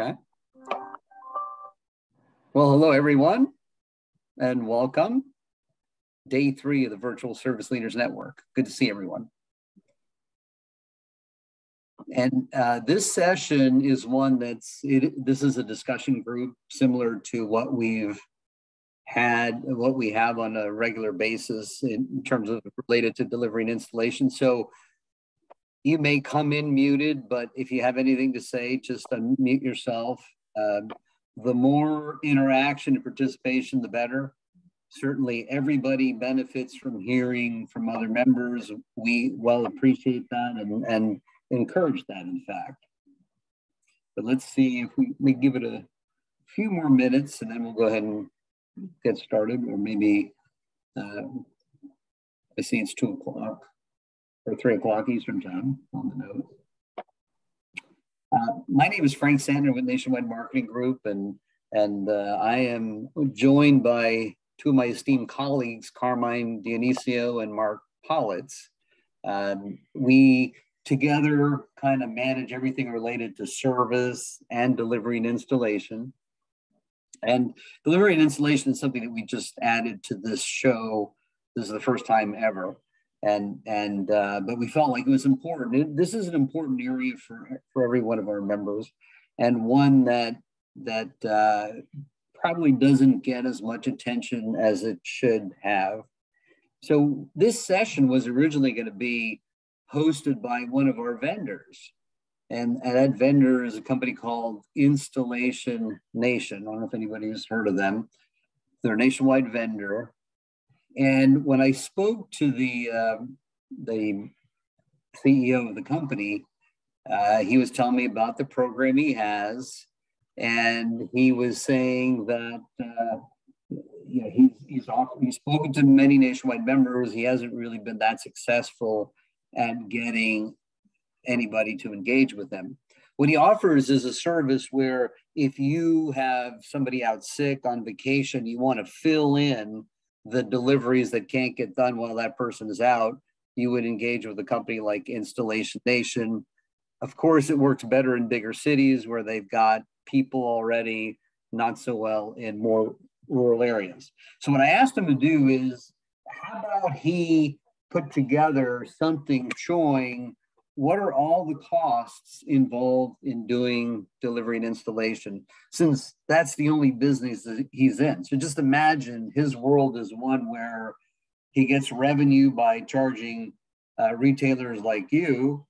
Okay. Well, hello, everyone, and welcome. Day 3 of the Virtual Service Leaders Network. Good to see everyone. And this session is one this is a discussion group similar to what we have on a regular basis in terms of related to delivery and installation. So you may come in muted, but if you have anything to say, just unmute yourself. The more interaction and participation, the better. Certainly everybody benefits from hearing from other members. We well appreciate that and encourage that, in fact. But let's see if we give it a few more minutes and then we'll go ahead and get started. Or maybe, I see it's 2 o'clock or 3 o'clock Eastern time on the note. My name is Frank Sandner with Nationwide Marketing Group, and I am joined by 2 of my esteemed colleagues, Carmine Dionisio and Mark Politz. We together kind of manage everything related to service and delivery and installation. And delivery and installation is something that we just added to this show. This is the first time ever. But we felt like it was important. This is an important area for every one of our members, and one that probably doesn't get as much attention as it should have. So this session was originally going to be hosted by one of our vendors, and that vendor is a company called Installation Nation. I don't know if anybody has heard of them. They're a nationwide vendor. And when I spoke to the CEO of the company, he was telling me about the program he has, and he was saying that he's spoken to many nationwide members. He hasn't really been that successful at getting anybody to engage with them. What he offers is a service where if you have somebody out sick on vacation, you want to fill in the deliveries that can't get done while that person is out, you would engage with a company like Installation Nation. Of course, it works better in bigger cities where they've got people already, not so well in more rural areas. So what I asked him to do is, how about he put together something showing what are all the costs involved in doing delivery and installation, since that's the only business that he's in. So just imagine his world is one where he gets revenue by charging retailers like you,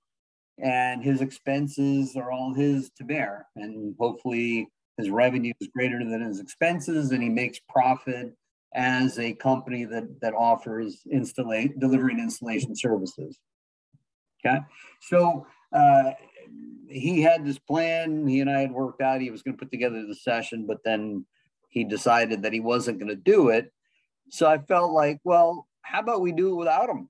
and his expenses are all his to bear. And hopefully his revenue is greater than his expenses, and he makes profit as a company that offers delivery and installation services. Okay, so he had this plan. He and I had worked out. He was going to put together the session, but then he decided that he wasn't going to do it. So I felt like, well, how about we do it without him?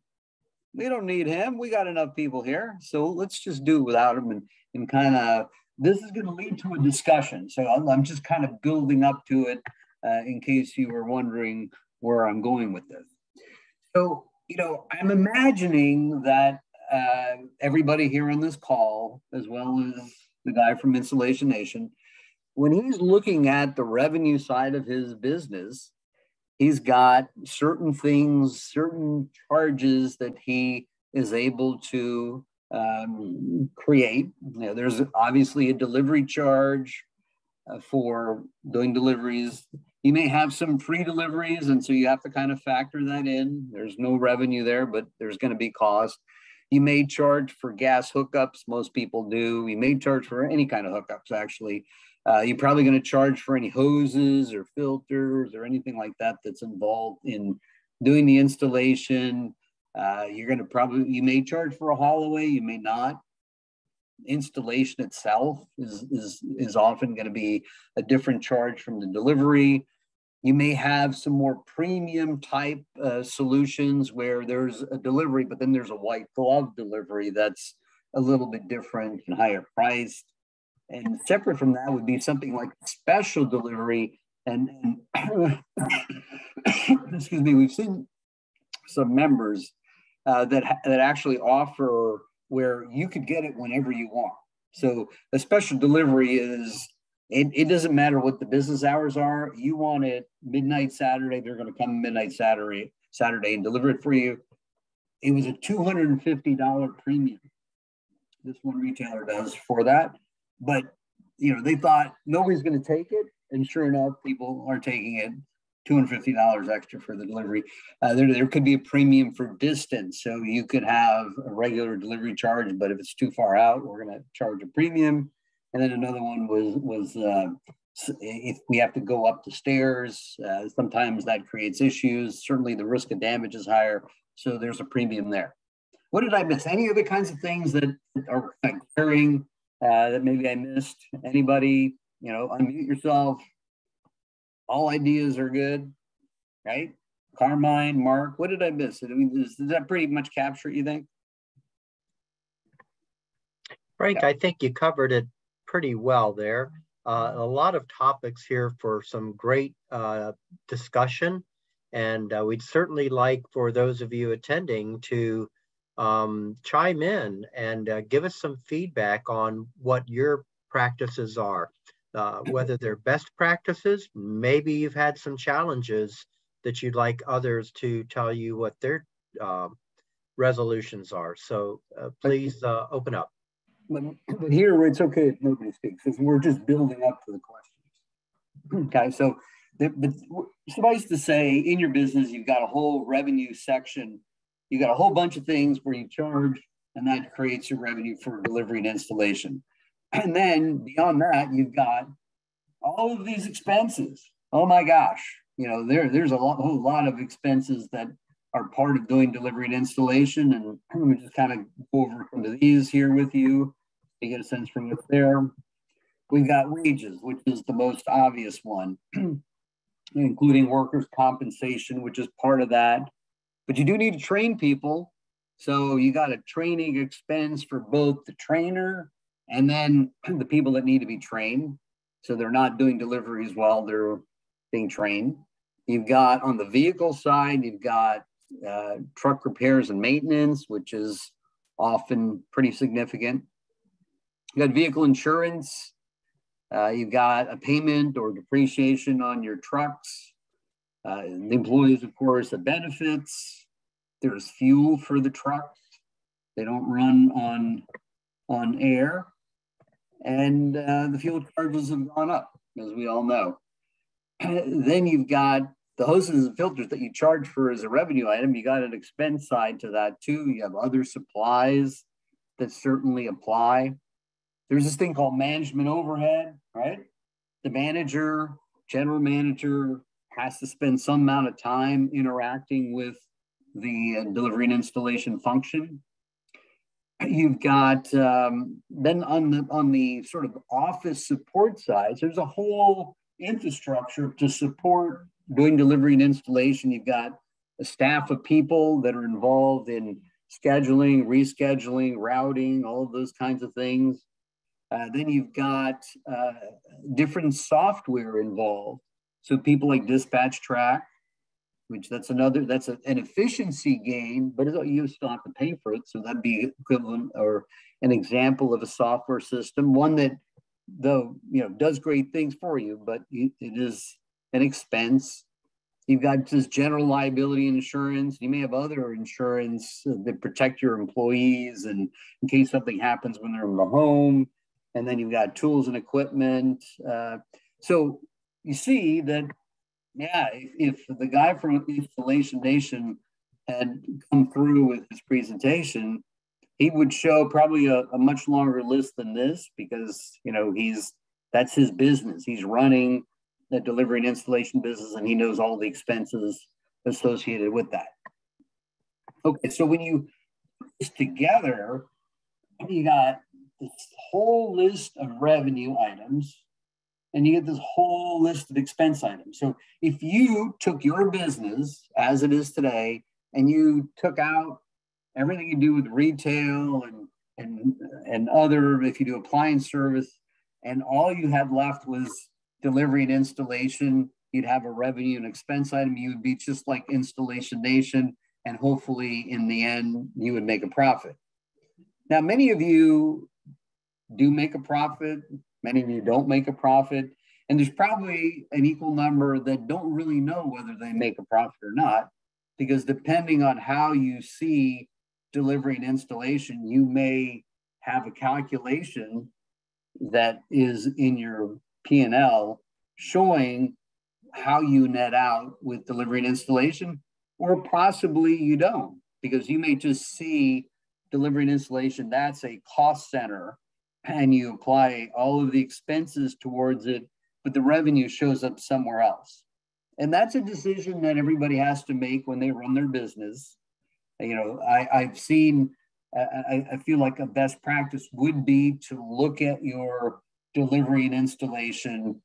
We don't need him. We got enough people here. So let's just do it without him. And kind of, this is going to lead to a discussion. So I'm just kind of building up to it in case you were wondering where I'm going with this. So, I'm imagining that everybody here on this call, as well as the guy from Installation Nation, when he's looking at the revenue side of his business, he's got certain things, certain charges that he is able to create. There's obviously a delivery charge for doing deliveries. You may have some free deliveries, and so you have to kind of factor that in. There's no revenue there, but there's going to be cost. You may charge for gas hookups. Most people do. You may charge for any kind of hookups, actually. You're probably going to charge for any hoses or filters or anything like that that's involved in doing the installation. You may charge for a haul away. You may not. Installation itself is often going to be a different charge from the delivery. You may have some more premium type solutions where there's a delivery, but then there's a white glove delivery that's a little bit different and higher priced. And separate from that would be something like special delivery. And excuse me, we've seen some members that actually offer where you could get it whenever you want. So a special delivery is It doesn't matter what the business hours are. You want it midnight Saturday, they're going to come midnight Saturday and deliver it for you. It was a $250 premium. This one retailer does for that. But, they thought nobody's going to take it. And sure enough, people are taking it. $250 extra for the delivery. There could be a premium for distance. So you could have a regular delivery charge, but if it's too far out, we're going to charge a premium. And then another one was if we have to go up the stairs, sometimes that creates issues. Certainly the risk of damage is higher. So there's a premium there. What did I miss? Any other kinds of things that are occurring that maybe I missed? Anybody, unmute yourself. All ideas are good, right? Carmine, Mark, what did I miss? I mean, does that pretty much capture it, you think? Frank, I think you covered it pretty well there. A lot of topics here for some great discussion. And we'd certainly like for those of you attending to chime in and give us some feedback on what your practices are. Whether they're best practices, maybe you've had some challenges that you'd like others to tell you what their resolutions are. So please open up. But here, it's okay if nobody speaks, because we're just building up to the questions. Okay, so but suffice to say, in your business, you've got a whole revenue section. You've got a whole bunch of things where you charge, and that creates your revenue for delivery and installation. And then beyond that, you've got all of these expenses. Oh my gosh, there's a whole lot of expenses that are part of doing delivery and installation. And let me just kind of go over some of these here with you to get a sense from what's there. We've got wages, which is the most obvious one, including workers' compensation, which is part of that. But you do need to train people. So you got a training expense for both the trainer and then the people that need to be trained. So they're not doing deliveries while they're being trained. You've got on the vehicle side, you've got truck repairs and maintenance, which is often pretty significant. You got vehicle insurance. You've got a payment or depreciation on your trucks. The employees, of course, the benefits. There's fuel for the trucks. They don't run on air. And the fuel charges have gone up, as we all know. Then you've got the hoses and filters that you charge for as a revenue item. You got an expense side to that too. You have other supplies that certainly apply. There's this thing called management overhead, right? The manager, general manager, has to spend some amount of time interacting with the delivery and installation function. You've got then on the sort of office support side, there's a whole infrastructure to support doing delivery and installation. You've got a staff of people that are involved in scheduling, rescheduling, routing, all of those kinds of things. Then you've got different software involved. So people like Dispatch Track, which that's an efficiency gain, but you still have to pay for it. So that'd be equivalent or an example of a software system, one that though, does great things for you, but it is an expense. You've got just general liability insurance. You may have other insurance that protect your employees and in case something happens when they're in the home. And then you've got tools and equipment. So you see that, yeah, if the guy from Installation Nation had come through with his presentation, he would show probably a much longer list than this because, that's his business. He's running the delivery and installation business and he knows all the expenses associated with that. Okay, so when you put this together, you got this whole list of revenue items and you get this whole list of expense items. So if you took your business as it is today and you took out everything you do with retail and other, if you do appliance service, and all you had left was delivery and installation, you'd have a revenue and expense item. You would be just like Installation Nation, and hopefully in the end, you would make a profit. Now, many of you do make a profit. Many of you don't make a profit. And there's probably an equal number that don't really know whether they make a profit or not, because depending on how you see delivery and installation, you may have a calculation that is in your P&L showing how you net out with delivery and installation, or possibly you don't, because you may just see delivery and installation, that's a cost center, and you apply all of the expenses towards it, but the revenue shows up somewhere else. And that's a decision that everybody has to make when they run their business. You know, I've seen, I feel like a best practice would be to look at your delivery and installation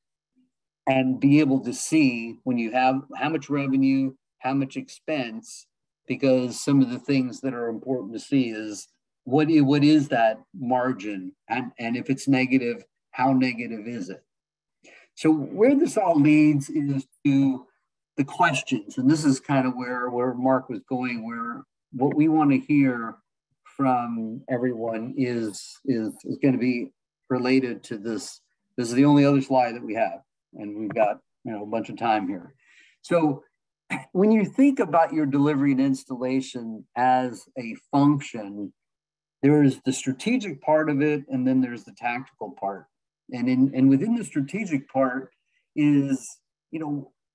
and be able to see when you have how much revenue, how much expense, because some of the things that are important to see is what is that margin, and if it's negative, how negative is it? So where this all leads is to the questions, and this is kind of where Mark was going, where what we want to hear from everyone is going to be related to this. This is the only other slide that we have, and we've got a bunch of time here. So when you think about your delivery and installation as a function, there is the strategic part of it, and then there's the tactical part. And within the strategic part is,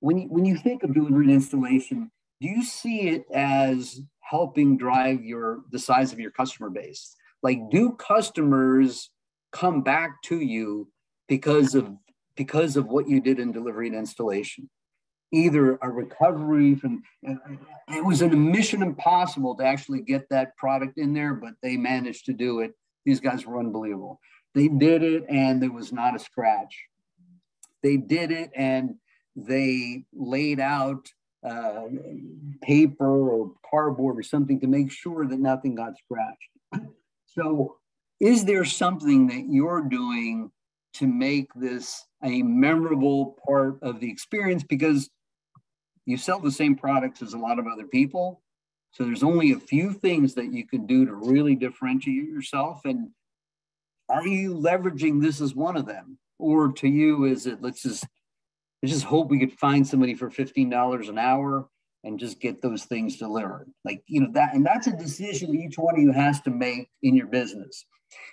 when you think of delivery and installation, do you see it as helping drive the size of your customer base? Like, do customers come back to you because of what you did in delivery and installation? Either a recovery from, it was a mission impossible to actually get that product in there, but they managed to do it. These guys were unbelievable. They did it and there was not a scratch. They did it and they laid out paper or cardboard or something to make sure that nothing got scratched. So is there something that you're doing to make this a memorable part of the experience? Because you sell the same products as a lot of other people. So there's only a few things that you can do to really differentiate yourself. And are you leveraging this as one of them? Or to you, is it, let's just hope we could find somebody for $15 an hour and just get those things delivered. Like, and that's a decision each one of you has to make in your business.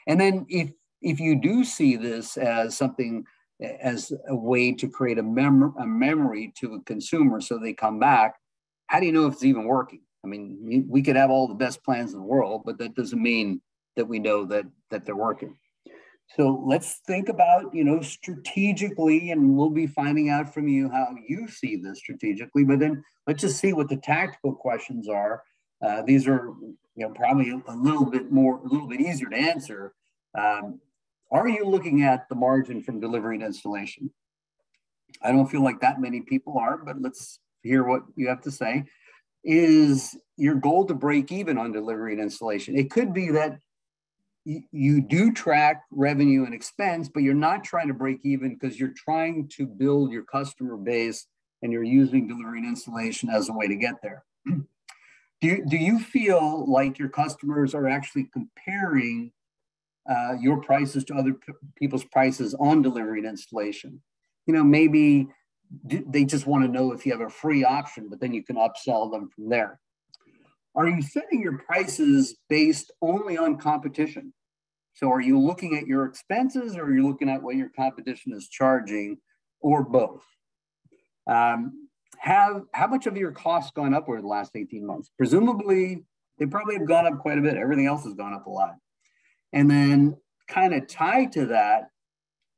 And then if you do see this as something, as a way to create a memory to a consumer so they come back, how do you know if it's even working? I mean, we could have all the best plans in the world, but that doesn't mean that we know that they're working. So let's think about, strategically, and we'll be finding out from you how you see this strategically, but then let's just see what the tactical questions are. These are, probably a little bit easier to answer. Are you looking at the margin from delivery and installation? I don't feel like that many people are, but let's hear what you have to say. Is your goal to break even on delivery and installation? It could be that you do track revenue and expense, but you're not trying to break even because you're trying to build your customer base and you're using delivery and installation as a way to get there. Do you feel like your customers are actually comparing your prices to other people's prices on delivery and installation? Maybe they just want to know if you have a free option, but then you can upsell them from there. Are you setting your prices based only on competition? So are you looking at your expenses, or are you looking at what your competition is charging, or both? How much of your costs gone up over the last 18 months? Presumably, they probably have gone up quite a bit. Everything else has gone up a lot. And then kind of tied to that,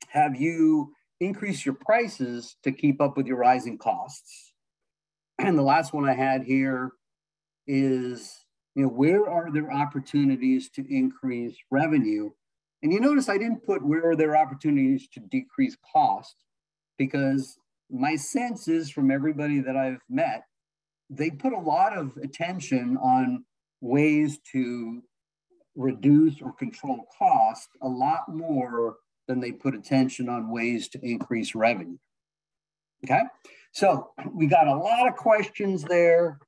have you increased your prices to keep up with your rising costs? And the last one I had here is, where are there opportunities to increase revenue? And you notice I didn't put where are there opportunities to decrease cost, because my sense is from everybody that I've met, they put a lot of attention on ways to reduce or control cost a lot more than they put attention on ways to increase revenue. Okay, so we got a lot of questions there,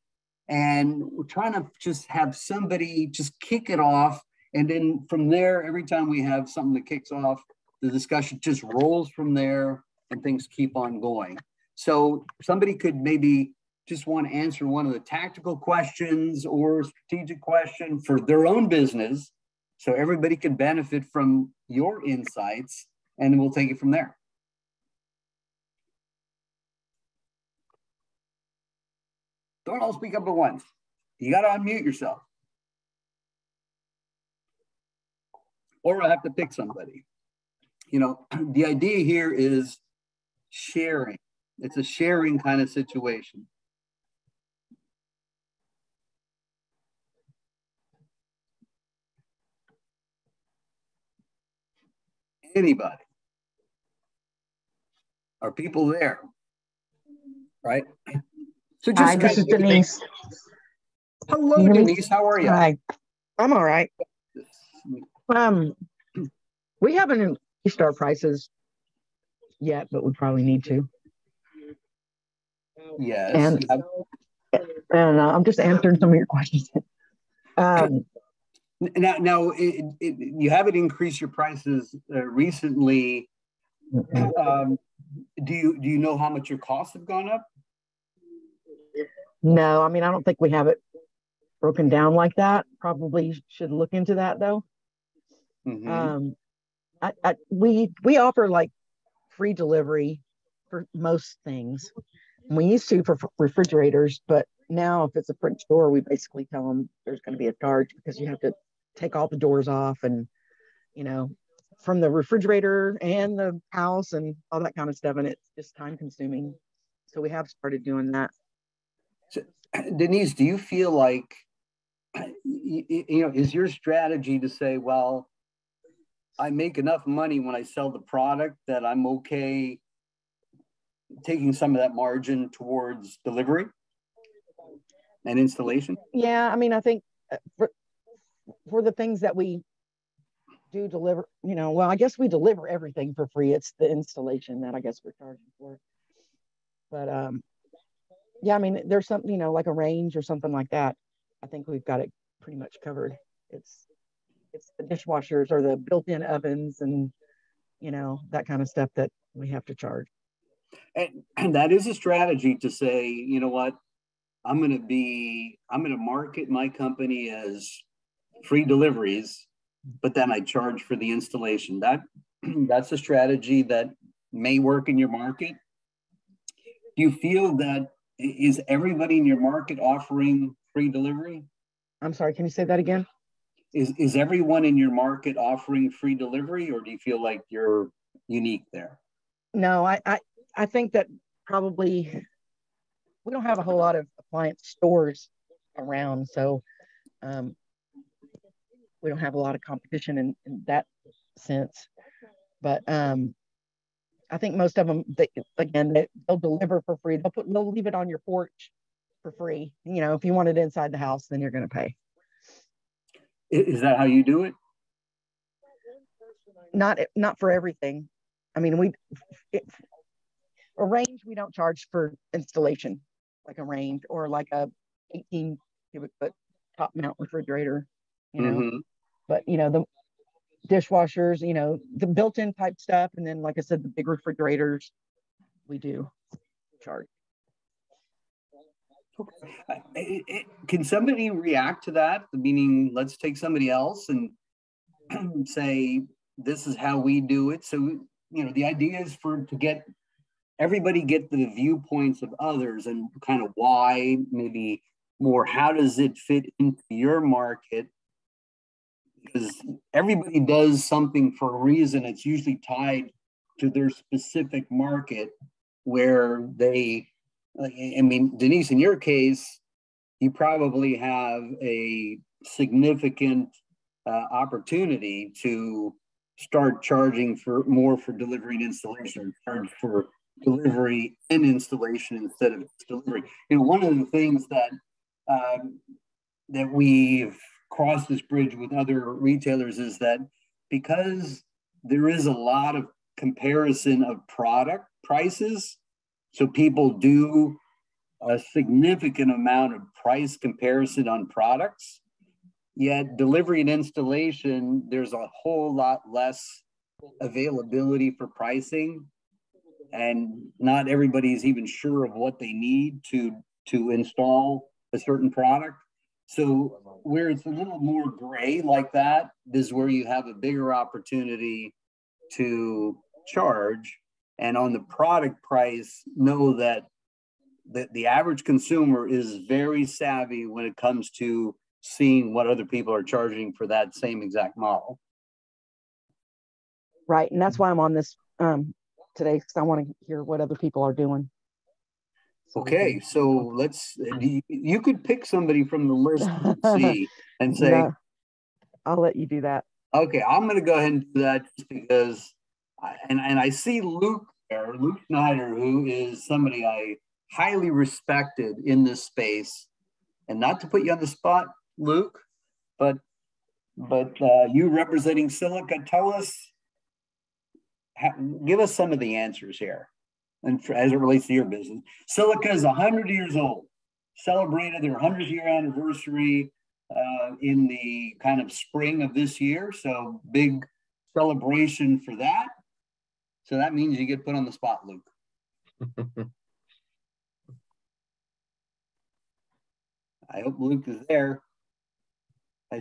and we're trying to just have somebody just kick it off. And then from there, every time we have something that kicks off, the discussion just rolls from there and things keep on going. So somebody could maybe just want to answer one of the tactical questions or strategic question for their own business, so everybody can benefit from your insights, and we'll take it from there. Don't all speak up at once. You got to unmute yourself. Or I'll have to pick somebody. You know, the idea here is sharing. It's a sharing kind of situation. Anybody? Are people there? Right? So just hi, this is Denise. Hello, Denise. How are you? Hi, I'm all right. We haven't increased our prices yet, but we probably need to. Yes. And I'm just answering some of your questions. Now you haven't increased your prices recently. Do you know how much your costs have gone up? No, I mean, I don't think we have it broken down like that. Probably should look into that though. Mm-hmm. We offer like free delivery for most things. We used to for refrigerators, but now if it's a French door, we basically tell them there's going to be a charge because you have to take all the doors off and, you know, from the refrigerator and the house and all that kind of stuff. And it's just time consuming. So we have started doing that. So, Denise, do you feel like, you know, is your strategy to say, well, I make enough money when I sell the product that I'm okay taking some of that margin towards delivery and installation? Yeah, I mean, I think for the things that we do deliver, you know, well, I guess we deliver everything for free. It's the installation that I guess we're charging for. But yeah, I mean, there's something, you know, like a range or something like that. I think we've got it pretty much covered. It's the dishwashers or the built-in ovens and, you know, that kind of stuff that we have to charge. And that is a strategy to say, you know what, I'm going to market my company as free deliveries, but then I charge for the installation. That's a strategy that may work in your market. Do you feel that is everybody in your market offering free delivery? I'm sorry, can you say that again? Is everyone in your market offering free delivery, or do you feel like you're unique there? No, I think that probably we don't have a whole lot of appliance stores around, so we don't have a lot of competition in that sense. But I think most of them, they'll deliver for free. They'll leave it on your porch for free. You know, if you want it inside the house, then you're going to pay. Is that how you do it? Not for everything. I mean, a range we don't charge for installation, like a range or like a 18 cubic foot top mount refrigerator, you know. Mm-hmm. But you know, the dishwashers, you know, the built-in type stuff, and then like I said, the big refrigerators, we do charge. Okay. Can somebody react to that? Meaning, let's take somebody else and say, this is how we do it. So, you know, the idea is to everybody get the viewpoints of others and kind of why, maybe more, how does it fit into your market? Because everybody does something for a reason. It's usually tied to their specific market where I mean, Denise, in your case, you probably have a significant opportunity to start charging more for delivery and installation, or charge for delivery and installation instead of delivery. You know, one of the things that we've crossed this bridge with other retailers is that because there is a lot of comparison of product prices, so people do a significant amount of price comparison on products, yet delivery and installation, there's a whole lot less availability for pricing, and not everybody's even sure of what they need to install a certain product. So where it's a little more gray like that is where you have a bigger opportunity to charge. And on the product price, know that the average consumer is very savvy when it comes to seeing what other people are charging for that same exact model. Right. And that's why I'm on this today, because I want to hear what other people are doing. Okay, so you could pick somebody from the list and see and say, no, I'll let you do that. Okay, I'm going to go ahead and do that just because, and I see Luke there, Luke Schneider, who is somebody I highly respected in this space. And not to put you on the spot, Luke, but you representing Silica, tell us, give us some of the answers here. And as it relates to your business, Silica is 100 years old, celebrated their 100th year anniversary in the kind of spring of this year. So big celebration for that. So that means you get put on the spot, Luke. I hope Luke is there. Or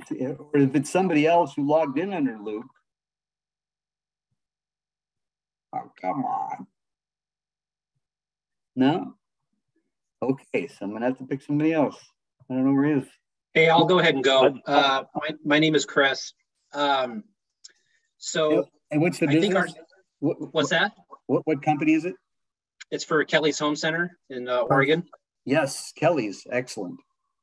if it's somebody else who logged in under Luke. Oh, come on. No? Okay, so I'm going to have to pick somebody else. I don't know where he is. Hey, I'll go ahead and go. My name is Chris. And what's the business? What's that? What company is it? It's for Kelly's Home Center in Oregon. Yes, Kelly's. Excellent.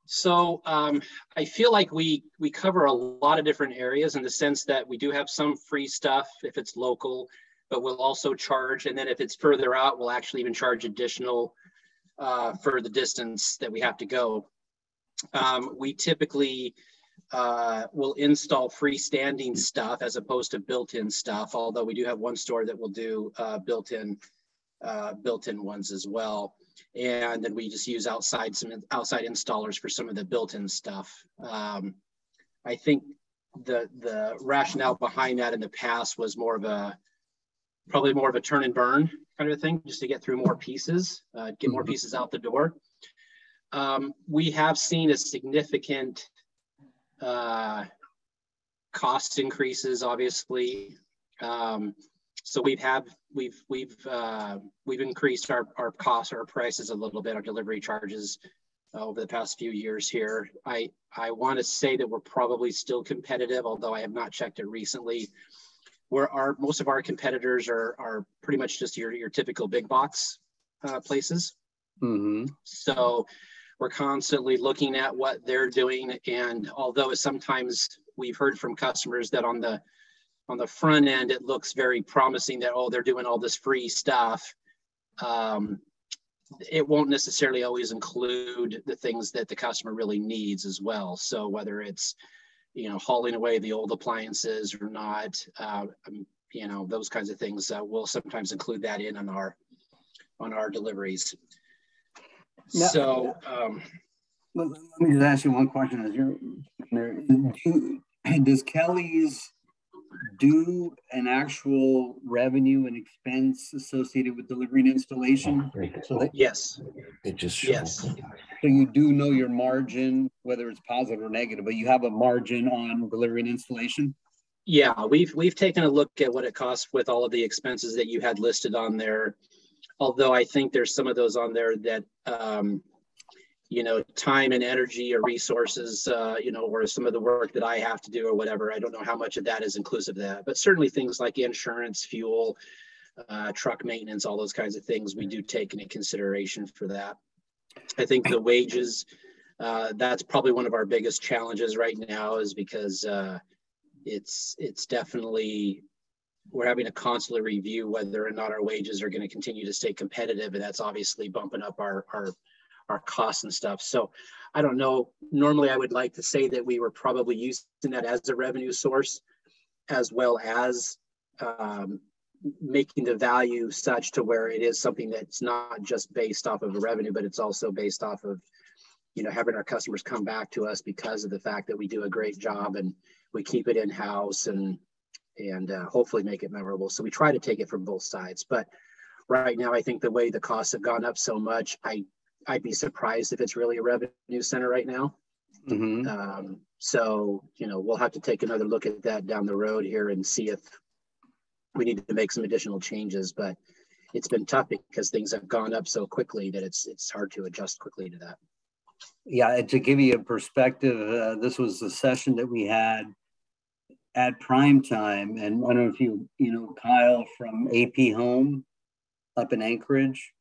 So I feel like we cover a lot of different areas in the sense that we do have some free stuff if it's local, but we'll also charge. And then if it's further out, we'll actually even charge additional for the distance that we have to go. We typically will install freestanding stuff as opposed to built-in stuff, although we do have one store that will do built-in ones as well. And then we just use some outside installers for some of the built-in stuff. I think the rationale behind that in the past was probably more of a turn and burn kind of a thing, just to get through more pieces, get more pieces out the door. We have seen a significant cost increases, obviously. So we've increased our costs, our prices a little bit, our delivery charges over the past few years here. I want to say that we're probably still competitive, although I have not checked it recently. Most of our competitors are pretty much just your typical big box places. Mm-hmm. So we're constantly looking at what they're doing, and although sometimes we've heard from customers that on the front end it looks very promising that they're doing all this free stuff, it won't necessarily always include the things that the customer really needs as well. So whether it's hauling away the old appliances or not, those kinds of things, we'll sometimes include that on our deliveries. Now, so let me just ask you one question. Does Kelly's do an actual revenue and expense associated with delivery and installation? Yes. Yes. So you do know your margin, whether it's positive or negative, but you have a margin on delivery and installation? Yeah, we've taken a look at what it costs with all of the expenses that you had listed on there. Although I think there's some of those on there that, time and energy or resources, or some of the work that I have to do or whatever. I don't know how much of that is inclusive of that, but certainly things like insurance, fuel, truck maintenance, all those kinds of things, we do take into consideration for that. I think the wages, that's probably one of our biggest challenges right now, is because it's definitely, we're having to constantly review whether or not our wages are going to continue to stay competitive, and that's obviously bumping up our costs and stuff. So I don't know, normally I would like to say that we were probably using that as a revenue source, as well as making the value such to where it is something that's not just based off of a revenue, but it's also based off of having our customers come back to us because of the fact that we do a great job and we keep it in-house, and and hopefully make it memorable. So we try to take it from both sides. But right now, I think the way the costs have gone up so much, I'd be surprised if it's really a revenue center right now. So, we'll have to take another look at that down the road here and see if we need to make some additional changes. But it's been tough because things have gone up so quickly that it's hard to adjust quickly to that. Yeah, to give you a perspective, this was the session that we had at prime time, and I don't know if you know Kyle from AP Home up in Anchorage.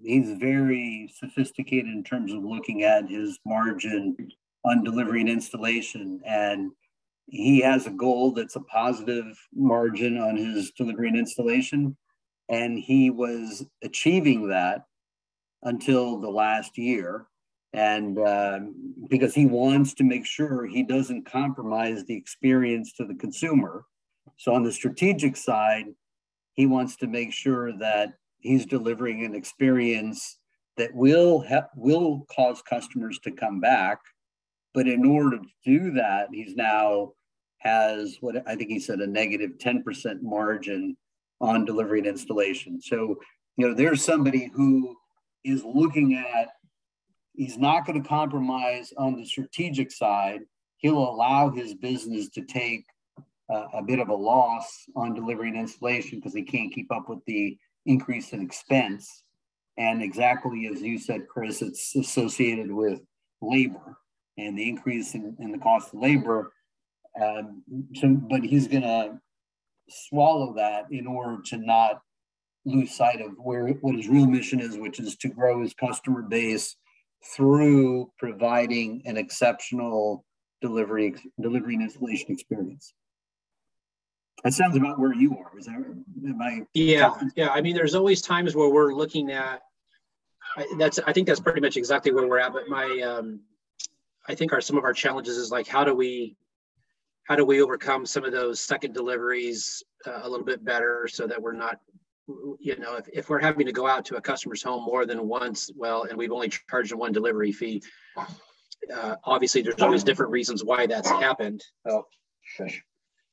He's very sophisticated in terms of looking at his margin on delivery and installation, and he has a goal that's a positive margin on his delivery and installation, and he was achieving that until the last year. And because he wants to make sure he doesn't compromise the experience to the consumer. So on the strategic side, he wants to make sure that he's delivering an experience that will cause customers to come back. But in order to do that, he's now has what I think he said a negative 10% margin on delivery and installation. So, there's somebody who is looking at, he's not going to compromise on the strategic side. He'll allow his business to take a bit of a loss on delivery and installation because he can't keep up with the increase in expense. And exactly as you said, Chris, it's associated with labor and the increase in the cost of labor. But he's going to swallow that in order to not lose sight of what his real mission is, which is to grow his customer base through providing an exceptional delivery and installation experience. That sounds about where you are. Is that, am I? Yeah. I mean, there's always times where we're looking at, I think that's pretty much exactly where we're at. But I think some of our challenges is like, how do we overcome some of those second deliveries a little bit better so that we're not, if we're having to go out to a customer's home more than once, and we've only charged them one delivery fee, obviously there's always different reasons why that's happened. Oh, shush.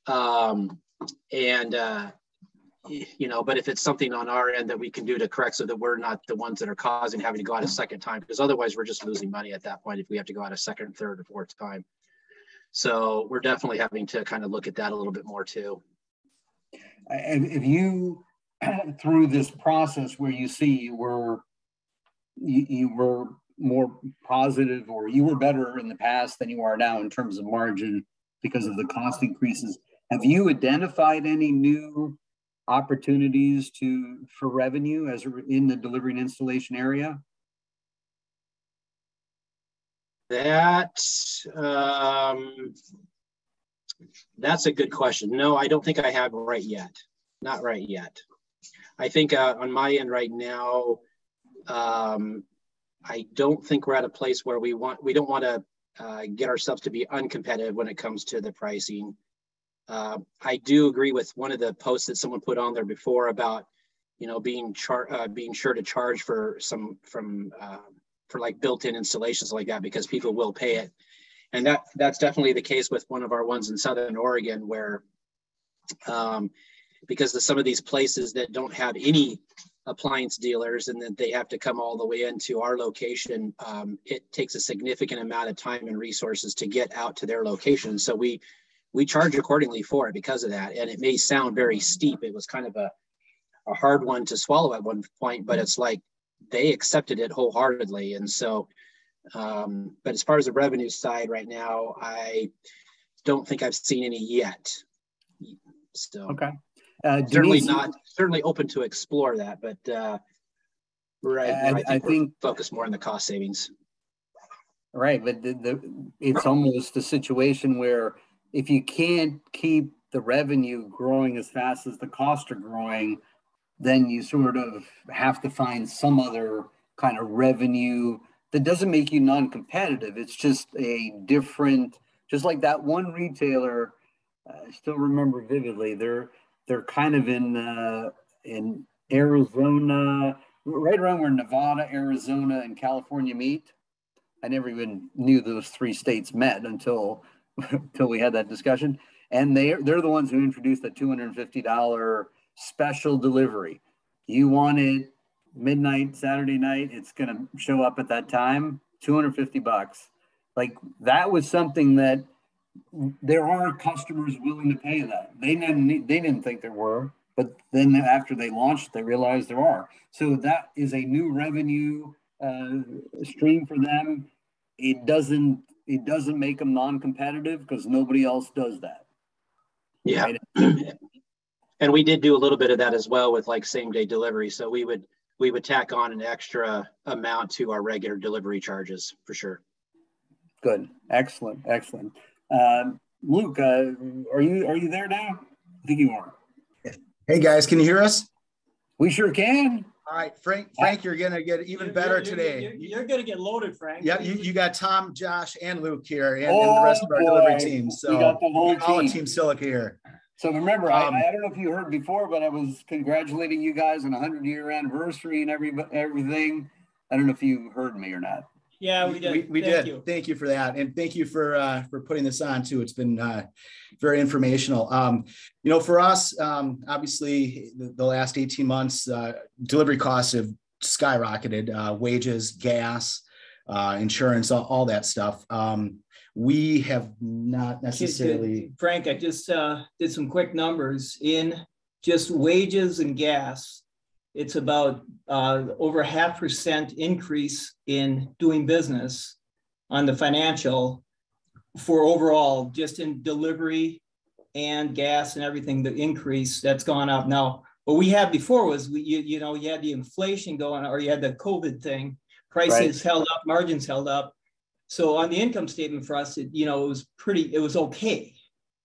But if it's something on our end that we can do to correct so that we're not the ones that are causing having to go out a second time, because otherwise we're just losing money at that point if we have to go out a second, third, or fourth time. So we're definitely having to kind of look at that a little bit more too. And if you, through this process where you see you were more positive, or you were better in the past than you are now in terms of margin because of the cost increases, have you identified any new opportunities for revenue as in the delivery and installation area? That's a good question. No, I don't think I have right yet. Not right yet. I think on my end right now, I don't think we're at a place where we don't want to get ourselves to be uncompetitive when it comes to the pricing. I do agree with one of the posts that someone put on there before about, being sure to charge for for like built-in installations like that, because people will pay it. And that's definitely the case with one of our ones in Southern Oregon, where because of some of these places that don't have any appliance dealers and then they have to come all the way into our location, it takes a significant amount of time and resources to get out to their location. So we charge accordingly for it because of that. And it may sound very steep. It was kind of a hard one to swallow at one point, but it's like they accepted it wholeheartedly. And so, but as far as the revenue side right now, I don't think I've seen any yet. So okay. Certainly open to explore that, but I think focus more on the cost savings. Right, but it's almost a situation where if you can't keep the revenue growing as fast as the costs are growing, then you sort of have to find some other kind of revenue that doesn't make you non-competitive. It's just a different, just like that one retailer, I still remember vividly, they're kind of in Arizona, right around where Nevada, Arizona, and California meet. I never even knew those three states met until we had that discussion. And they're the ones who introduced the $250 special delivery. You want it midnight, Saturday night, it's going to show up at that time, $250. Like, that was something that there are customers willing to pay that. They didn't think there were, but then after they launched, they realized there are. So that is a new revenue stream for them. It doesn't make them non-competitive because nobody else does that. Yeah. Right? And we did do a little bit of that as well with like same day delivery. So we would tack on an extra amount to our regular delivery charges for sure. Good. Excellent. Luke, are you there now? I think you are. Hey guys, can you hear us? We sure can. All right, Frank, you're gonna get even better today. You're gonna get loaded, Frank. Yeah, you got Tom, Josh, and Luke here, and the rest of our delivery team. So we got the whole team. All of Team Silica here. So remember, I don't know if you heard before, but I was congratulating you guys on a 100-year anniversary and everything. I don't know if you heard me or not. Yeah, we did. We did. Thank you for that, and thank you for putting this on too. It's been very informational. For us, obviously, the last 18 months, delivery costs have skyrocketed. Wages, gas, insurance, all that stuff. We have not necessarily. Frank, I just did some quick numbers in just wages and gas. It's about over 0.5% increase in doing business on the financial for overall, just in delivery and gas and everything, the increase that's gone up. Now, what we had before was, you had the inflation going, or you had the COVID thing, prices held up, margins held up. So on the income statement for us, it was okay.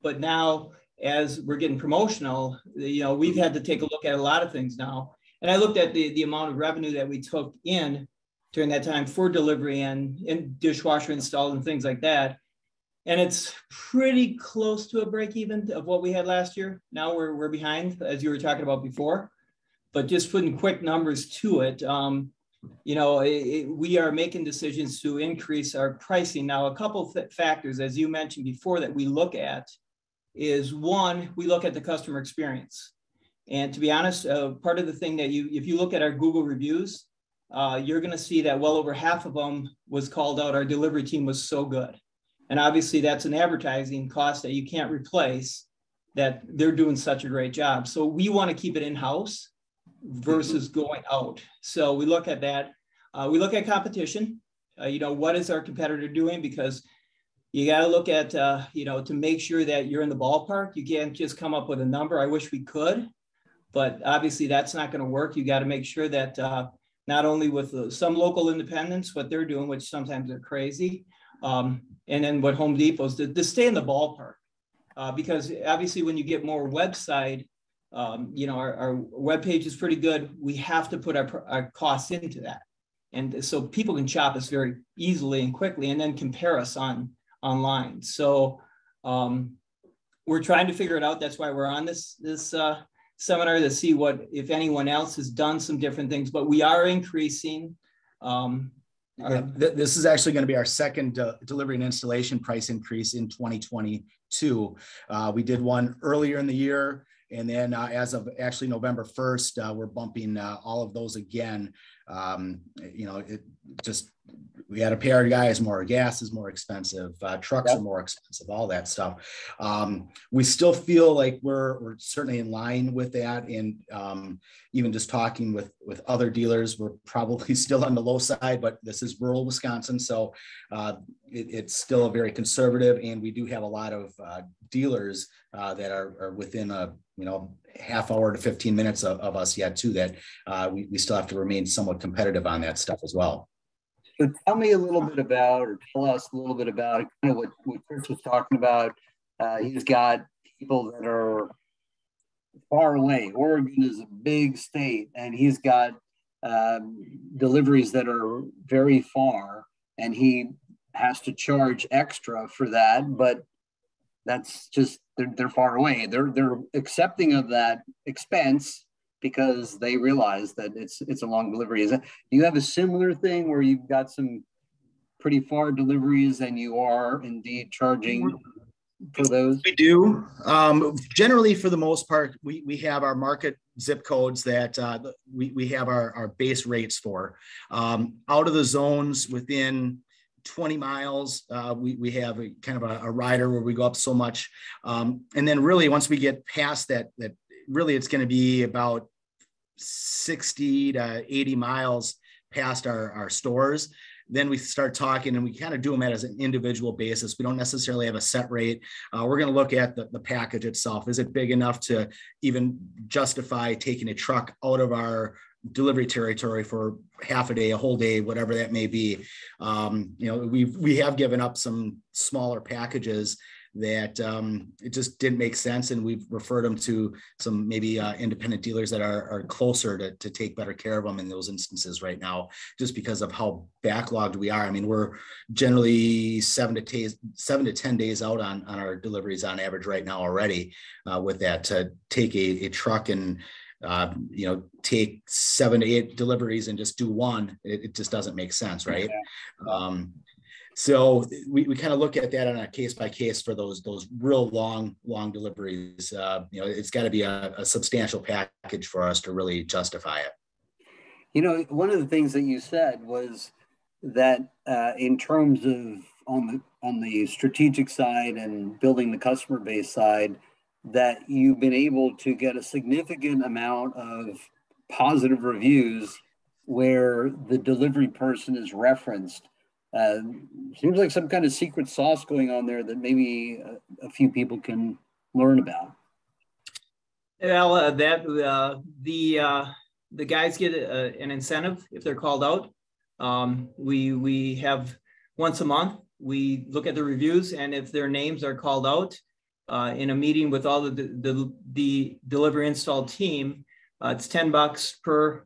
But now, as we're getting promotional, we've had to take a look at a lot of things now. And I looked at the amount of revenue that we took in during that time for delivery and dishwasher installed and things like that. And it's pretty close to a break even of what we had last year. Now we're behind, as you were talking about before. But just putting quick numbers to it, we are making decisions to increase our pricing. Now, a couple of factors, as you mentioned before, that we look at is, one, we look at the customer experience. And to be honest, part of the thing that if you look at our Google reviews, you're going to see that well over half of them was called out. Our delivery team was so good. And obviously that's an advertising cost that you can't replace, that they're doing such a great job. So we want to keep it in-house versus going out. So we look at that. We look at competition. What is our competitor doing? Because you got to look at, to make sure that you're in the ballpark. You can't just come up with a number. I wish we could. But obviously that's not going to work. You got to make sure that not only with some local independents, what they're doing, which sometimes are crazy, and then what Home Depot's to stay in the ballpark. Because obviously when you get more website, our webpage is pretty good. We have to put our costs into that. And so people can shop us very easily and quickly and then compare us online. So we're trying to figure it out. That's why we're on this seminar, to see if anyone else has done some different things, but we are increasing. This is actually going to be our second delivery and installation price increase in 2022. We did one earlier in the year, and then as of actually November 1st, we're bumping all of those again. We had to pay our guys more. Gas is more expensive. Trucks are more expensive. All that stuff. We still feel like we're certainly in line with that, and even just talking with other dealers, we're probably still on the low side. But this is rural Wisconsin, so it's still a very conservative, and we do have a lot of dealers that are within a half hour to 15 minutes of us yet too. That we still have to remain somewhat competitive on that stuff as well. So tell me a little bit about, or tell us a little bit about kind of what Chris was talking about. He's got people that are far away. Oregon is a big state, and he's got deliveries that are very far, and he has to charge extra for that. But that's just, they're far away. They're accepting of that expense because they realize that it's a long delivery. Do you have a similar thing where you've got some pretty far deliveries and you are indeed charging for those? We do. Generally, for the most part, we have our market zip codes that we have our base rates for. Out of the zones within 20 miles, we have a kind of a rider where we go up so much. And then really, once we get past that really it's going to be about 60 to 80 miles past our stores. Then we start talking and we kind of do them as an individual basis. We don't necessarily have a set rate. We're going to look at the package itself. Is it big enough to even justify taking a truck out of our delivery territory for half a day, a whole day, whatever that may be? We have given up some smaller packages that it just didn't make sense, and we've referred them to some maybe independent dealers that are closer to take better care of them in those instances right now, just because of how backlogged we are. I mean, we're generally 7 to 10 days out on our deliveries on average right now already. With that, to take a truck and take 7 to 8 deliveries and just do one, it just doesn't make sense, right? Yeah. So we kind of look at that on a case by case for those real long deliveries. It's got to be a substantial package for us to really justify it. One of the things that you said was that in terms of on the strategic side and building the customer base side, that you've been able to get a significant amount of positive reviews where the delivery person is referenced. Seems like some kind of secret sauce going on there that maybe a few people can learn about. Well, the guys get an incentive if they're called out. We have once a month, we look at the reviews, and if their names are called out in a meeting with all the delivery install team, it's $10 per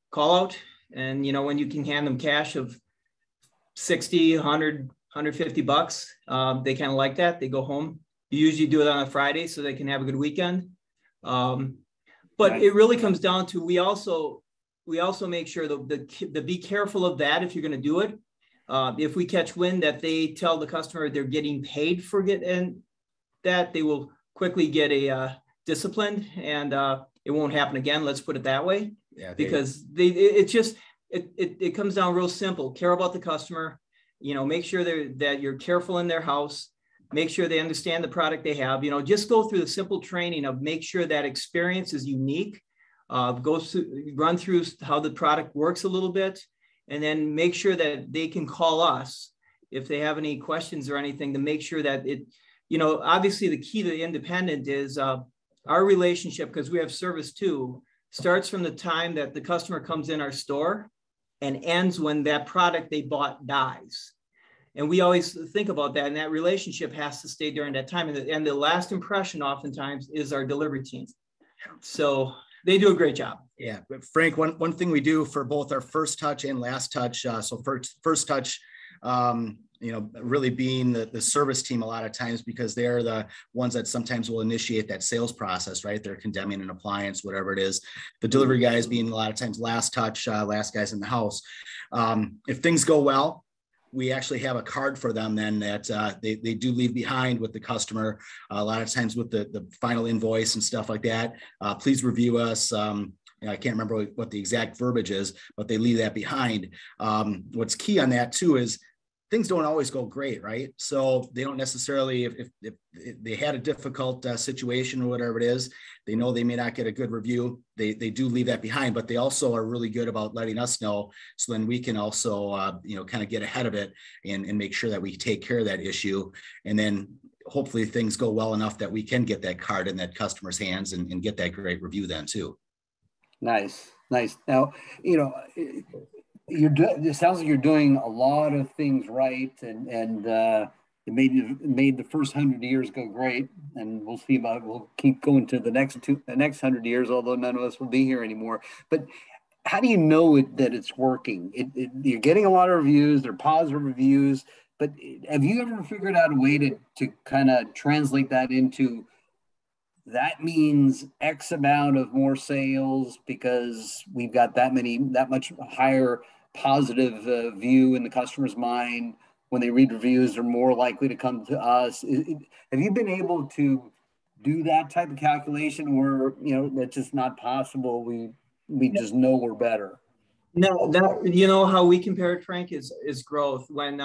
call out. And, when you can hand them cash of 60, 100, 150 bucks, they kind of like that. They go home. You usually do it on a Friday so they can have a good weekend. But nice. It really comes down to, we also make sure to be careful of that if you're going to do it. If we catch wind that they tell the customer they're getting paid for getting that, they will quickly get disciplined, and it won't happen again. Let's put it that way. Yeah, because it comes down real simple. Care about the customer, make sure that you're careful in their house, make sure they understand the product they have, just go through the simple training of make sure that experience is unique, run through how the product works a little bit, and then make sure that they can call us if they have any questions or anything, to make sure that obviously the key to the independent is our relationship, because we have service too, starts from the time that the customer comes in our store and ends when that product they bought dies. And we always think about that, and that relationship has to stay during that time. And the last impression oftentimes is our delivery teams. So they do a great job. Yeah, but Frank, one thing we do for both our first touch and last touch, so first touch, really being the service team a lot of times, because they're the ones that sometimes will initiate that sales process, right? They're condemning an appliance, whatever it is. The delivery guys being a lot of times last touch, last guys in the house. If things go well, we actually have a card for them then that they do leave behind with the customer, a lot of times with the final invoice and stuff like that. Please review us. I can't remember what the exact verbiage is, but they leave that behind. What's key on that too is things don't always go great, right? So they don't necessarily, if they had a difficult situation or whatever it is, they know they may not get a good review. They do leave that behind, but they also are really good about letting us know, so then we can also, kind of get ahead of it and make sure that we take care of that issue. And then hopefully things go well enough that we can get that card in that customer's hands and get that great review then too. Nice. Now, it sounds like you're doing a lot of things right, and it made the first 100 years go great, and we'll keep going to the next 100 years, although none of us will be here anymore. But how do you know that it's working? You're getting a lot of reviews, they're positive reviews, but have you ever figured out a way to kind of translate that into, that means X amount of more sales because we've got that much higher positive view in the customer's mind, when they read reviews, they're more likely to come to us. Have you been able to do that type of calculation, or that's just not possible? We just know we're better. No, that how we compare it, Frank, is growth. When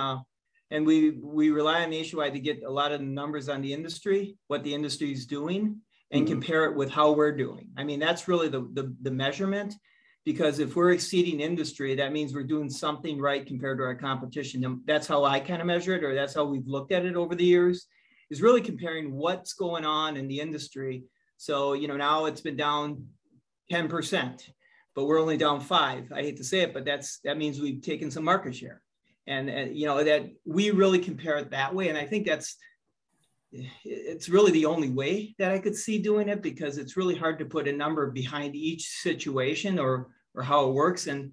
and we rely on Nationwide to get a lot of the numbers on the industry, what the industry is doing, and compare it with how we're doing. I mean, that's really the measurement, because if we're exceeding industry, that means we're doing something right compared to our competition. And that's how I kind of measure it, or that's how we've looked at it over the years, is really comparing what's going on in the industry. So, now it's been down 10%, but we're only down 5%. I hate to say it, but that means we've taken some market share. And that we really compare it that way. And I think it's really the only way that I could see doing it, because it's really hard to put a number behind each situation or how it works. And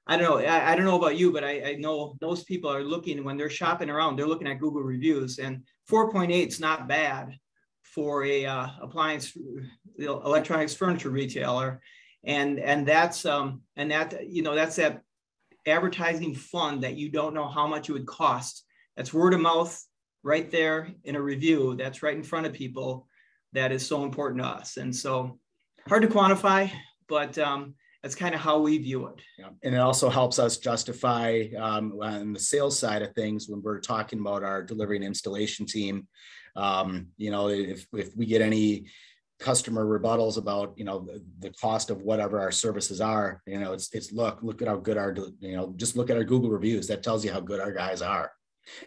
I don't know. I don't know about you, but I know most people are looking, when they're shopping around, they're looking at Google reviews, and 4.8 is not bad for a appliance, electronics furniture retailer. And that's that's that advertising fund that you don't know how much it would cost. That's word of mouth right there in a review that's right in front of people. That is so important to us. And so hard to quantify, but that's kind of how we view it. Yeah. And it also helps us justify on the sales side of things when we're talking about our delivery and installation team. If we get any customer rebuttals about the cost of whatever our services are, it's look at how good just look at our Google reviews. That tells you how good our guys are.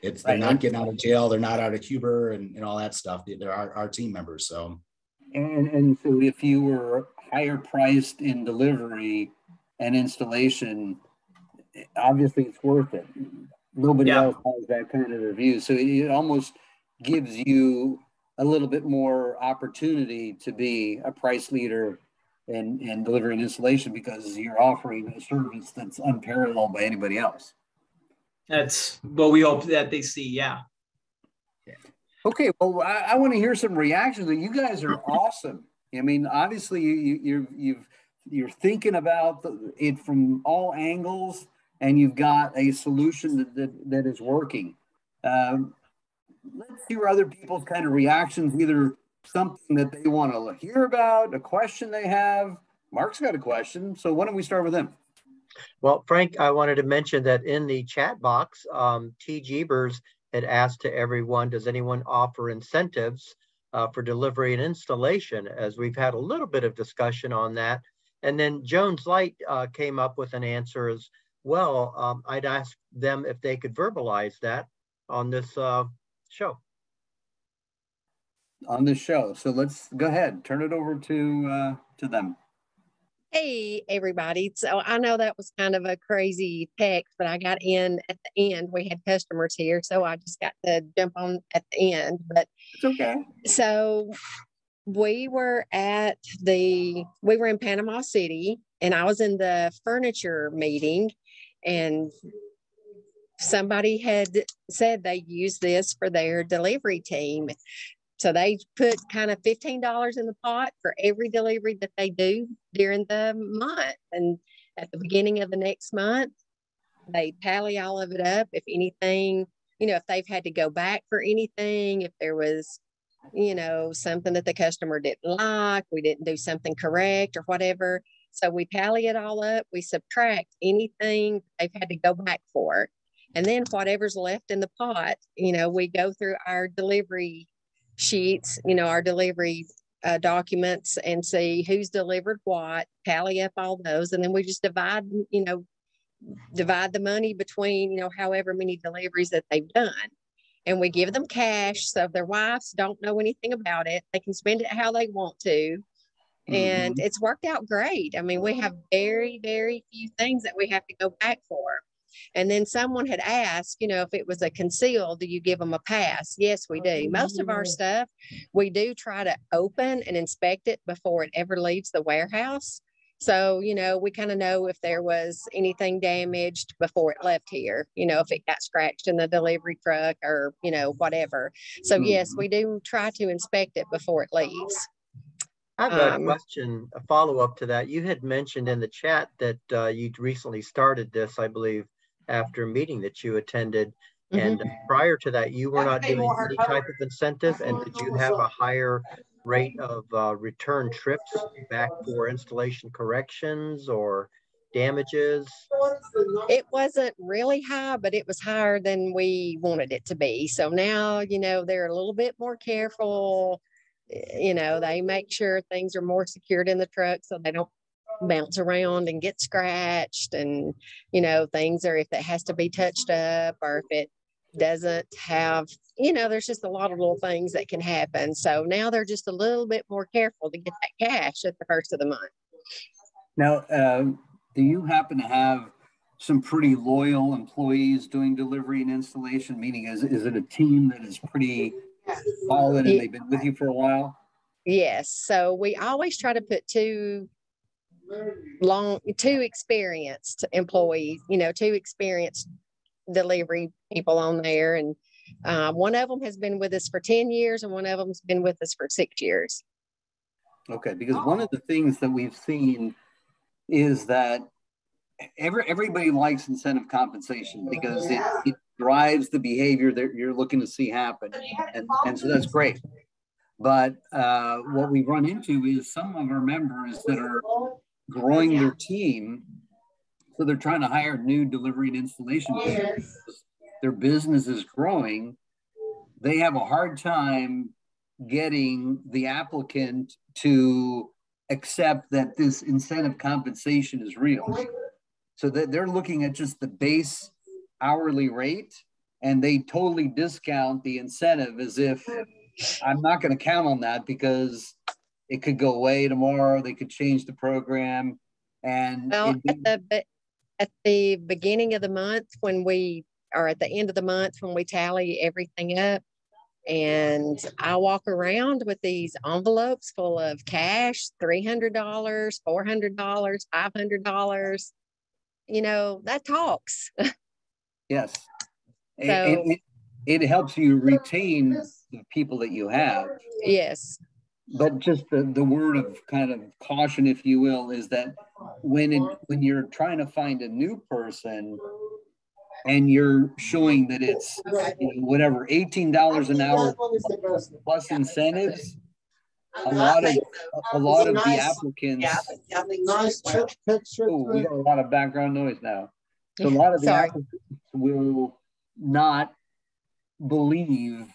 They're not getting out of jail, they're not out of Cuba and all that stuff. They're our team members. So and so if you were higher priced in delivery and installation, obviously it's worth it. Nobody else has that kind of review, so it almost gives you a little bit more opportunity to be a price leader in delivery and installation, because you're offering a service that's unparalleled by anybody else. That's what we hope that they see. Yeah. Okay. Well, I want to hear some reactions. You guys are awesome. I mean, obviously you're thinking about it from all angles, and you've got a solution that is working. Let's hear other people's kind of reactions, either something that they want to hear about, a question they have. Mark's got a question, so why don't we start with him? Well, Frank, I wanted to mention that in the chat box, T. Jeebers had asked to everyone, does anyone offer incentives for delivery and installation, as we've had a little bit of discussion on that. And then Jones Light came up with an answer as well. I'd ask them if they could verbalize that on this show. On this show. So let's go ahead, turn it over to them. Hey, everybody. So I know that was kind of a crazy text, but I got in at the end. We had customers here, so I just got to jump on at the end. But it's okay. So we were in Panama City, and I was in the furniture meeting, and somebody had said they use this for their delivery team. So they put kind of $15 in the pot for every delivery that they do during the month. And at the beginning of the next month, they tally all of it up. If anything, if they've had to go back for anything, if there was, something that the customer didn't like, we didn't do something correct or whatever. So we tally it all up. We subtract anything they've had to go back for. And then whatever's left in the pot, we go through our delivery sheets, our delivery documents, and see who's delivered what, tally up all those, and then we just divide the money between, however many deliveries that they've done. And we give them cash, so if their wives don't know anything about it, they can spend it how they want to. And it's worked out great. I mean, we have very, very few things that we have to go back for. And then someone had asked, if it was a conceal, do you give them a pass? Yes, we do. Most of our stuff, we do try to open and inspect it before it ever leaves the warehouse. So, we kind of know if there was anything damaged before it left here, if it got scratched in the delivery truck or, whatever. So, yes, we do try to inspect it before it leaves. I've got a question, a follow-up to that. You had mentioned in the chat that you'd recently started this, I believe, after a meeting that you attended. And prior to that, you were not doing any type of incentive. And did you have a higher rate of return trips back for installation corrections or damages? It wasn't really high, but it was higher than we wanted it to be. So now, you know, they're a little bit more careful. You know, they make sure things are more secured in the truck so they don't bounce around and get scratched. And, you know, things are, if it has to be touched up or if it doesn't have, you know, there's just a lot of little things that can happen. So now they're just a little bit more careful to get that cash at the first of the month. Now, do you happen to have some pretty loyal employees doing delivery and installation? Meaning, is it a team that is pretty solid and they've been with you for a while? Yes. So we always try to put two experienced employees, you know, two experienced delivery people on there. And one of them has been with us for 10 years and one of them's been with us for 6 years. Okay. Because one of the things that we've seen is that everybody likes incentive compensation because it drives the behavior that you're looking to see happen. And so that's great. But what we run into is some of our members that are growing their team. So they're trying to hire new delivery and installation people. Their business is growing. They have a hard time getting the applicant to accept that this incentive compensation is real. So that they're looking at just the base hourly rate and they totally discount the incentive as if I'm not going to count on that because it could go away tomorrow. They could change the program. And well, at the beginning of the month or at the end of the month when we tally everything up, and I walk around with these envelopes full of cash, $300, $400, $500, you know, that talks. Yes. So, it helps you retain the people that you have. Yes. But just the word of kind of caution, if you will, is that when you're trying to find a new person and you're showing that it's whatever $18 an hour plus incentives, a lot of the applicants. Oh, we got a lot of background noise now. So a lot of the applicants will not believe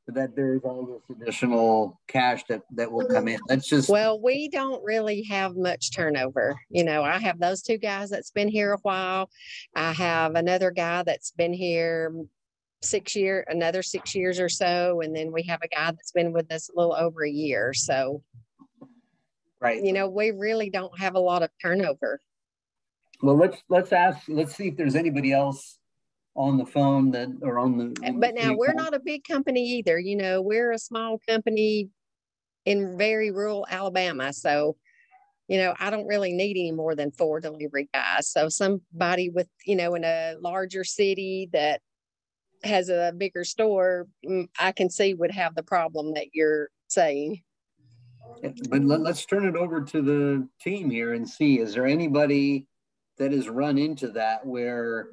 that there's all this additional cash that will come in. That's just, well, we don't really have much turnover. You know, I have those two guys that's been here a while. I have another guy that's been here 6 years, another 6 years or so. And then we have a guy that's been with us a little over a year. So, right. You know, we really don't have a lot of turnover. Well, let's see if there's anybody else on the phone that or on the. But now we're not a big company either. You know, we're a small company in very rural Alabama. So, you know, I don't really need any more than 4 delivery guys. So somebody with, you know, in a larger city that has a bigger store, I can see would have the problem that you're saying. But let's turn it over to the team here and see, is there anybody that has run into that where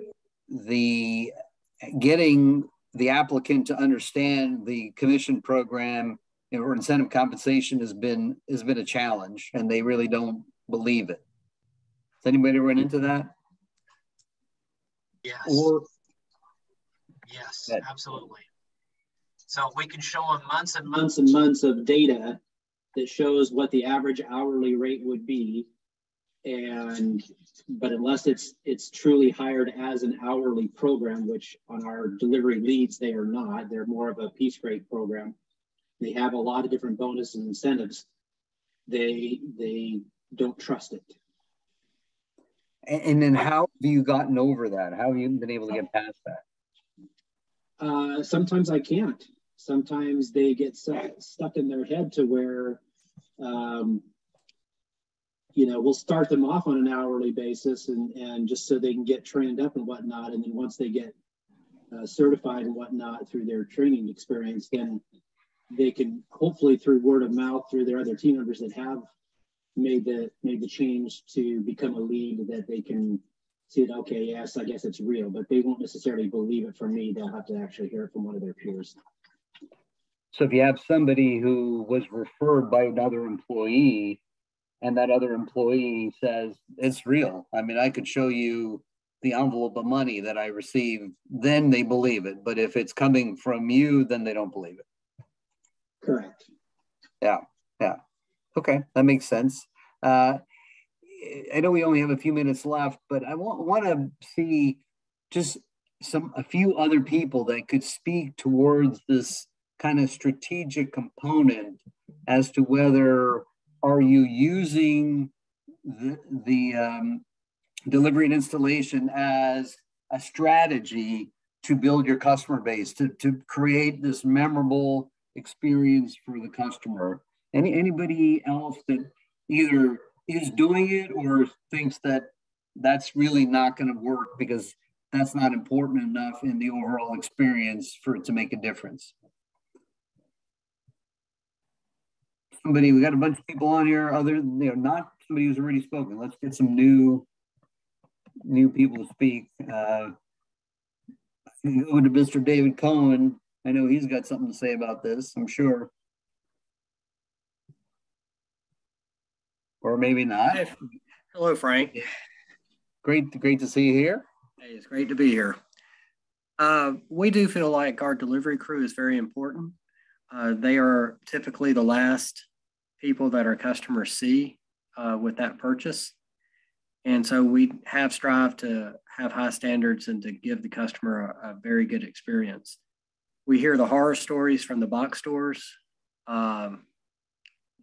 getting the applicant to understand the commission program or incentive compensation has been a challenge and they really don't believe it? Has anybody run into that? Yes. Yes, Good. absolutely. So we can show them months and months and months of data that shows what the average hourly rate would be. But unless it's truly hired as an hourly program, which on our delivery leads, they are not, they're more of a piece rate program. They have a lot of different bonuses and incentives. They don't trust it. And then how have you gotten over that? How have you been able to get past that? Sometimes I can't. Sometimes they get stuck in their head to where, you know, we'll start them off on an hourly basis and just so they can get trained up and whatnot. And then once they get certified and whatnot through their training experience, then they can hopefully through word of mouth, through their other team members that have made the change to become a lead, that they can see that, okay, yes, I guess it's real, but they won't necessarily believe it from me. They'll have to actually hear it from one of their peers. So if you have somebody who was referred by another employee and that other employee says it's real, I mean, I could show you the envelope of money that I received, then they believe it. But if it's coming from you, then they don't believe it. Correct. Yeah. Okay, that makes sense. I know we only have a few minutes left, but I want to see just a few other people that could speak towards this kind of strategic component as to whether are you using the delivery and installation as a strategy to build your customer base, to create this memorable experience for the customer. Anybody else that either is doing it or thinks that that's really not going to work because that's not important enough in the overall experience for it to make a difference? We got a bunch of people on here other than, not somebody who's already spoken. Let's get some new people to speak. Go to Mr. David Cohen. I know he's got something to say about this, I'm sure. Or maybe not. Hello, Frank. Great to see you here. Hey, it's great to be here. We do feel like our delivery crew is very important. They are typically the last people that our customers see with that purchase. And so we have strived to have high standards and to give the customer a very good experience. We hear the horror stories from the box stores, a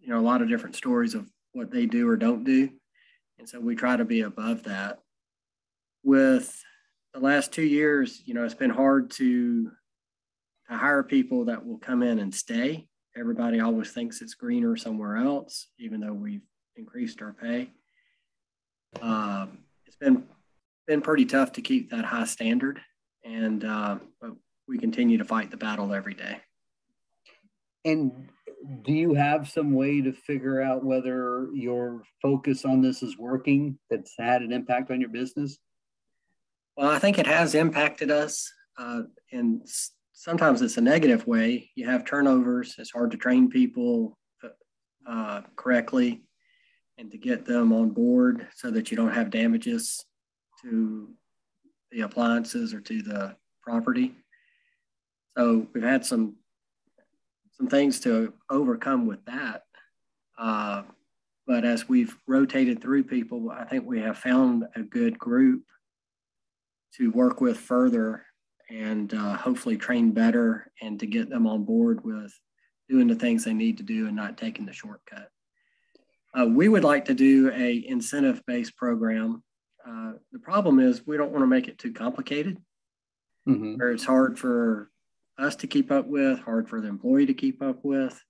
lot of different stories of what they do or don't do. And so we try to be above that. With the last 2 years, it's been hard to hire people that will come in and stay. Everybody always thinks it's greener somewhere else, even though we've increased our pay. It's been pretty tough to keep that high standard, and but we continue to fight the battle every day. And do you have some way to figure out whether your focus on this is working, that's had an impact on your business? Well, I think it has impacted us, and sometimes it's a negative way. You have turnovers. It's hard to train people correctly and to get them on board so that you don't have damages to the appliances or to the property. So we've had some things to overcome with that. But as we've rotated through people, I think we have found a good group to work with further and hopefully train better and to get them on board with doing the things they need to do and not taking the shortcut. We would like to do a incentive-based program. The problem is we don't want to make it too complicated, where it's hard for us to keep up with, hard for the employee to keep up with,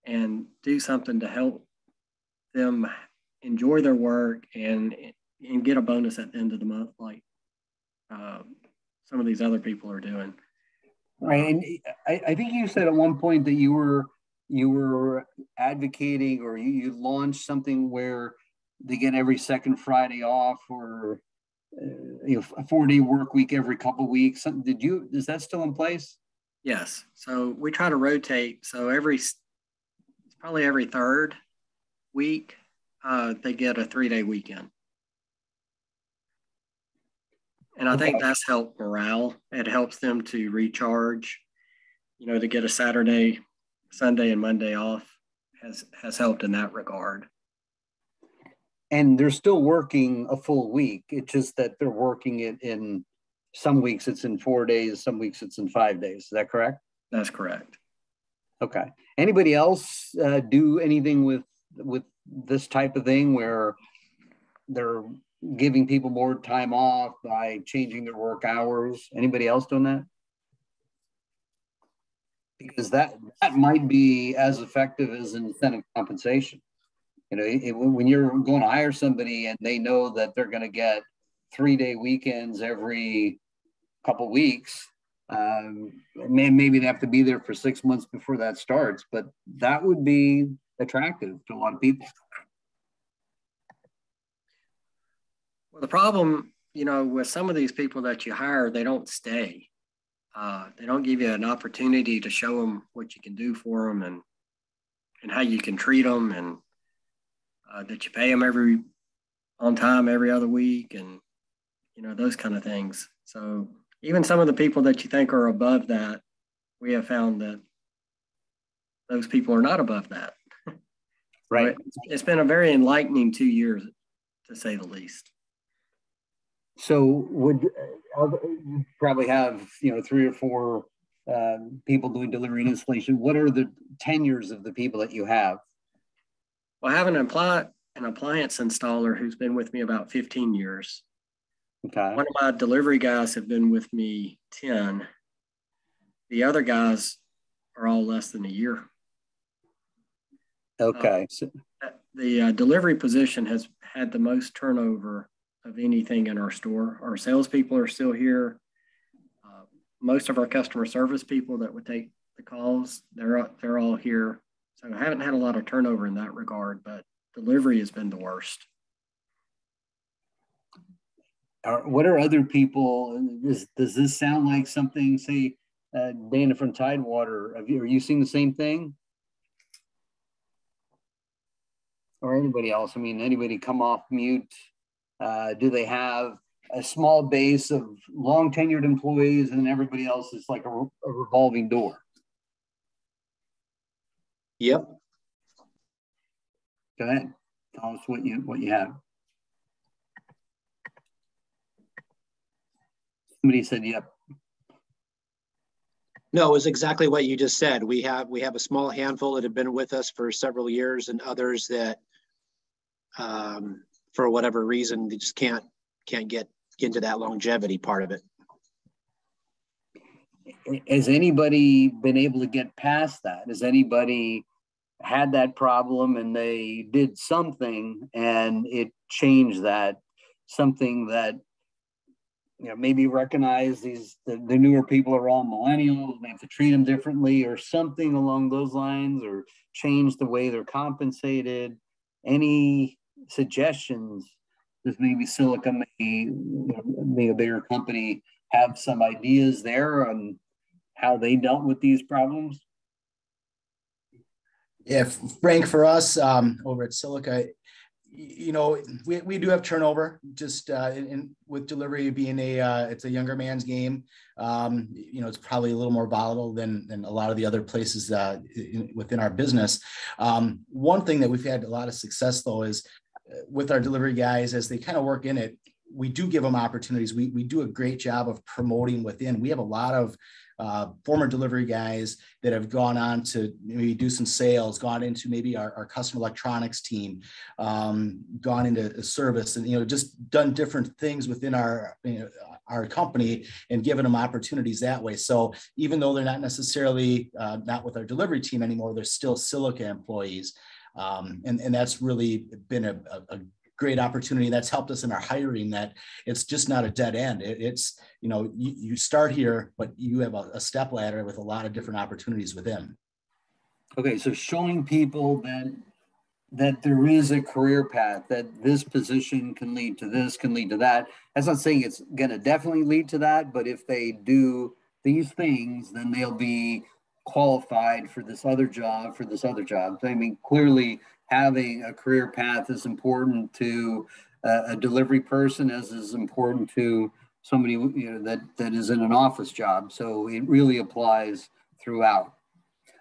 and do something to help them enjoy their work and get a bonus at the end of the month, like some of these other people are doing. Right, and I think you said at one point that you were advocating, or you launched something where they get every second Friday off, or a 4-day work week every couple of weeks. Is that still in place? Yes. So we try to rotate. So it's probably every third week, they get a 3-day weekend. And I think that's helped morale. It helps them to recharge, to get a Saturday, Sunday, and Monday off has helped in that regard. And they're still working a full week. It's just that they're working it in, some weeks it's in 4 days, some weeks it's in 5 days. Is that correct? That's correct. Okay. Anybody else do anything with this type of thing where they're giving people more time off by changing their work hours? Anybody else doing that? Because that might be as effective as incentive compensation. When you're going to hire somebody and they know that they're going to get 3-day weekends every couple weeks, maybe they have to be there for 6 months before that starts, but that would be attractive to a lot of people. Well, the problem, you know, with some of these people that you hire, they don't stay. They don't give you an opportunity to show them what you can do for them and how you can treat them, and that you pay them on time every other week, and, you know, those kind of things. So even some of the people that you think are above that, we have found that those people are not above that. Right. So it's been a very enlightening 2 years, to say the least. So you probably have, you know, 3 or 4 people doing delivery and installation. What are the tenures of the people that you have? Well, I have an appliance installer who's been with me about 15 years. Okay. One of my delivery guys have been with me 10. The other guys are all less than a year. Okay. The delivery position has had the most turnover of anything in our store. Our salespeople are still here. Most of our customer service people that would take the calls, they're all here. So I haven't had a lot of turnover in that regard, but delivery has been the worst. What are other people? Does this sound like something, say, Dana from Tidewater? Are you seeing the same thing? Or anybody else? I mean, anybody come off mute? Do they have a small base of long tenured employees and everybody else is like a revolving door? Yep. Go ahead. Tell us what you have. Somebody said, yep. No, it was exactly what you just said. We have a small handful that have been with us for several years, and others that, for whatever reason, they just can't get into that longevity part of it. Has anybody been able to get past that? Has anybody had that problem and they did something and it changed that? Something that, you know, maybe recognize the newer people are all millennials, they have to treat them differently, or something along those lines, or change the way they're compensated. Any suggestions? Does maybe Silica may a bigger company have some ideas there on how they dealt with these problems? Yeah, Frank, for us over at Silica, you know, we do have turnover, just with delivery being it's a younger man's game. You know, it's probably a little more volatile than a lot of the other places within our business. One thing that we've had a lot of success though is with our delivery guys, as they kind of work in it, we do give them opportunities. We do a great job of promoting within. We have a lot of former delivery guys that have gone on to maybe do some sales, gone into maybe our customer electronics team, gone into service, and, you know, just done different things within our company and given them opportunities that way. So even though they're not necessarily not with our delivery team anymore, they're still Silica employees. And that's really been a great opportunity. That's helped us in our hiring, that it's just not a dead end. It's, you know, you start here, but you have a step ladder with a lot of different opportunities within. Okay, so showing people that there is a career path, that this position can lead to this, can lead to that. That's not saying it's going to definitely lead to that, but if they do these things, then they'll be qualified for this other job, I mean, clearly having a career path is important to a delivery person, as is important to somebody, you know, that is in an office job. So it really applies throughout.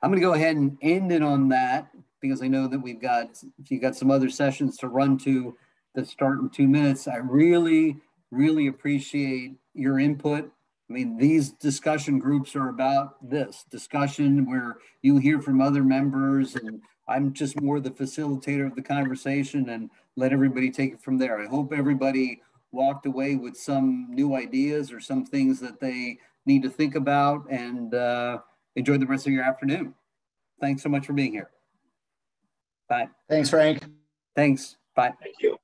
I'm going to go ahead and end it on that, because I know that you've got some other sessions to run to that start in 2 minutes. I really, really appreciate your input. I mean, these discussion groups are about this discussion where you hear from other members, and I'm just more the facilitator of the conversation and let everybody take it from there. I hope everybody walked away with some new ideas or some things that they need to think about, and enjoy the rest of your afternoon. Thanks so much for being here. Bye. Thanks, Frank. Thanks. Bye. Thank you.